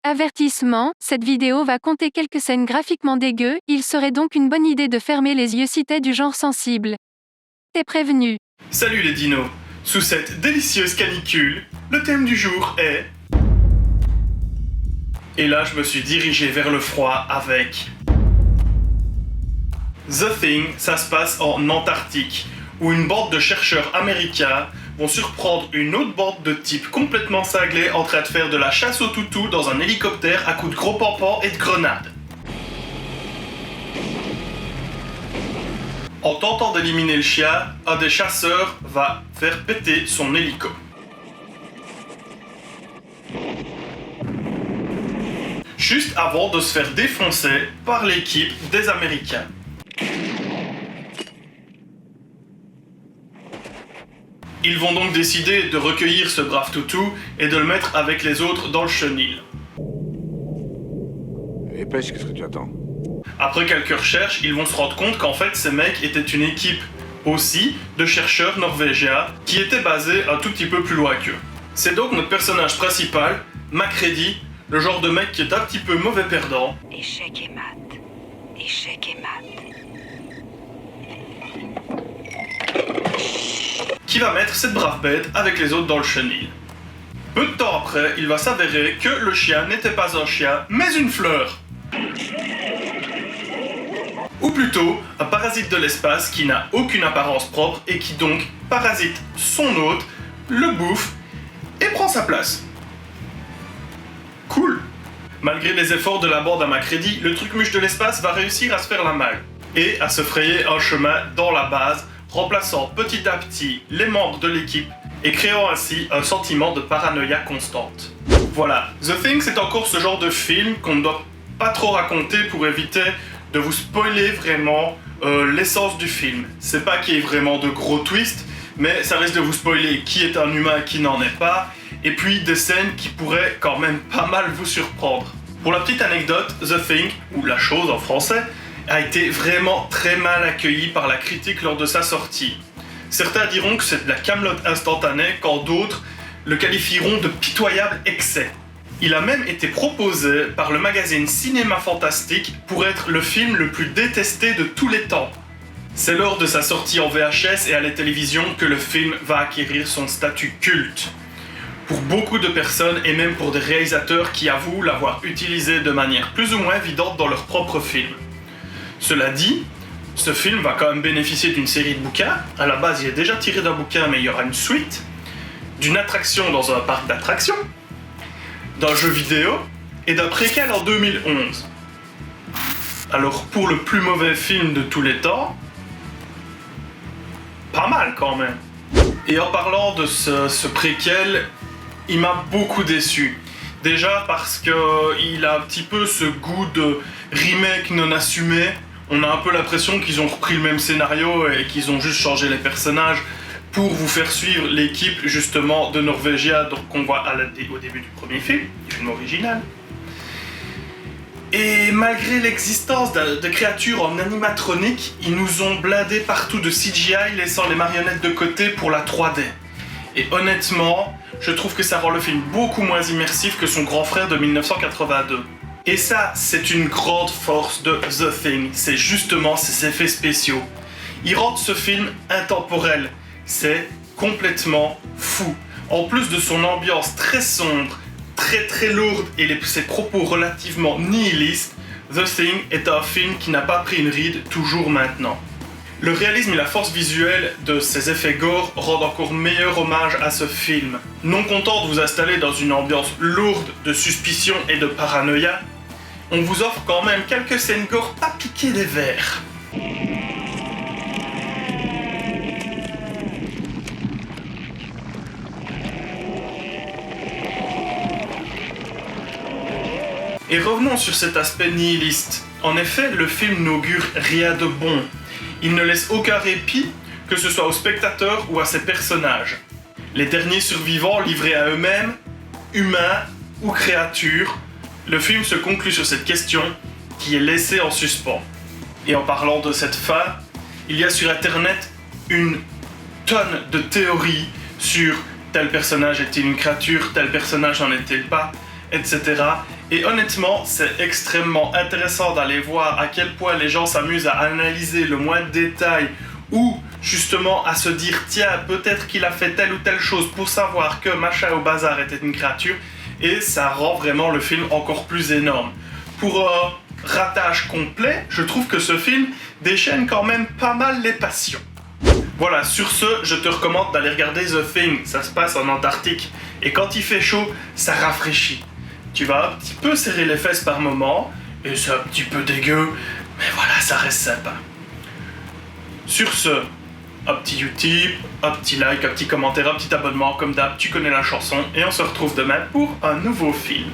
Avertissement, cette vidéo va compter quelques scènes graphiquement dégueu, il serait donc une bonne idée de fermer les yeux si t'es du genre sensible. T'es prévenu. Salut les dinos. Sous cette délicieuse canicule, le thème du jour est... Et là, je me suis dirigé vers le froid avec... The Thing, ça se passe en Antarctique, où une bande de chercheurs américains vont surprendre une autre bande de types complètement cinglés en train de faire de la chasse au toutou dans un hélicoptère à coups de gros pampans et de grenades. En tentant d'éliminer le chien, un des chasseurs va faire péter son hélico. Juste avant de se faire défoncer par l'équipe des Américains. Ils vont donc décider de recueillir ce brave toutou et de le mettre avec les autres dans le chenil. Dépêche, qu'est-ce que tu attends? Après quelques recherches, ils vont se rendre compte qu'en fait ces mecs étaient une équipe aussi de chercheurs norvégiens qui étaient basés un tout petit peu plus loin qu'eux. C'est donc notre personnage principal, Macready, le genre de mec qui est un petit peu mauvais perdant. Échec et mat. Échec et mat. Qui va mettre cette brave bête avec les autres dans le chenil. Peu de temps après, il va s'avérer que le chien n'était pas un chien, mais une fleur. Ou plutôt, un parasite de l'espace qui n'a aucune apparence propre et qui donc parasite son hôte, le bouffe et prend sa place. Cool. Malgré les efforts de la bande à Macready, le truc-muche de l'espace va réussir à se faire la malle et à se frayer un chemin dans la base, remplaçant petit à petit les membres de l'équipe et créant ainsi un sentiment de paranoïa constante. Voilà, The Thing c'est encore ce genre de film qu'on ne doit pas trop raconter pour éviter de vous spoiler vraiment l'essence du film. C'est pas qu'il y ait vraiment de gros twists, mais ça risque de vous spoiler qui est un humain et qui n'en est pas, et puis des scènes qui pourraient quand même pas mal vous surprendre. Pour la petite anecdote, The Thing, ou La Chose en français, a été vraiment très mal accueilli par la critique lors de sa sortie. Certains diront que c'est de la camelote instantanée, quand d'autres le qualifieront de pitoyable excès. Il a même été proposé par le magazine Cinéma Fantastique pour être le film le plus détesté de tous les temps. C'est lors de sa sortie en VHS et à la télévision que le film va acquérir son statut culte. Pour beaucoup de personnes et même pour des réalisateurs qui avouent l'avoir utilisé de manière plus ou moins évidente dans leur propre film. Cela dit, ce film va quand même bénéficier d'une série de bouquins. À la base, il est déjà tiré d'un bouquin, mais il y aura une suite. D'une attraction dans un parc d'attractions. D'un jeu vidéo. Et d'un préquel en 2011. Alors, pour le plus mauvais film de tous les temps... pas mal quand même. Et en parlant de ce préquel, il m'a beaucoup déçu. Déjà parce qu'il a un petit peu ce goût de remake non assumé. On a un peu l'impression qu'ils ont repris le même scénario et qu'ils ont juste changé les personnages pour vous faire suivre l'équipe justement de Norvégiens qu'on voit au début du premier film, du film original. Et malgré l'existence de créatures en animatronique, ils nous ont blindé partout de CGI laissant les marionnettes de côté pour la 3D. Et honnêtement, je trouve que ça rend le film beaucoup moins immersif que son grand frère de 1982. Et ça, c'est une grande force de The Thing, c'est justement ses effets spéciaux. Il rend ce film intemporel, c'est complètement fou. En plus de son ambiance très sombre, très lourde et ses propos relativement nihilistes, The Thing est un film qui n'a pas pris une ride toujours maintenant. Le réalisme et la force visuelle de ses effets gore rendent encore meilleur hommage à ce film. Non content de vous installer dans une ambiance lourde de suspicion et de paranoïa, on vous offre quand même quelques scènes gore pas piquées des verres. Et revenons sur cet aspect nihiliste. En effet, le film n'augure rien de bon. Il ne laisse aucun répit, que ce soit aux spectateurs ou à ses personnages. Les derniers survivants livrés à eux-mêmes, humains ou créatures, le film se conclut sur cette question qui est laissée en suspens. Et en parlant de cette fin, il y a sur internet une tonne de théories sur tel personnage est-il une créature, tel personnage n'en est-il pas, etc. Et honnêtement, c'est extrêmement intéressant d'aller voir à quel point les gens s'amusent à analyser le moindre détail ou justement à se dire tiens, peut-être qu'il a fait telle ou telle chose pour savoir que machin au bazar était une créature, et ça rend vraiment le film encore plus énorme. Pour un ratage complet, je trouve que ce film déchaîne quand même pas mal les passions. Voilà, sur ce, je te recommande d'aller regarder The Thing, ça se passe en Antarctique, et quand il fait chaud, ça rafraîchit. Tu vas un petit peu serrer les fesses par moment, et c'est un petit peu dégueu, mais voilà, ça reste sympa. Sur ce, un petit Utip, un petit like, un petit commentaire, un petit abonnement, comme d'hab, tu connais la chanson, et on se retrouve demain pour un nouveau film.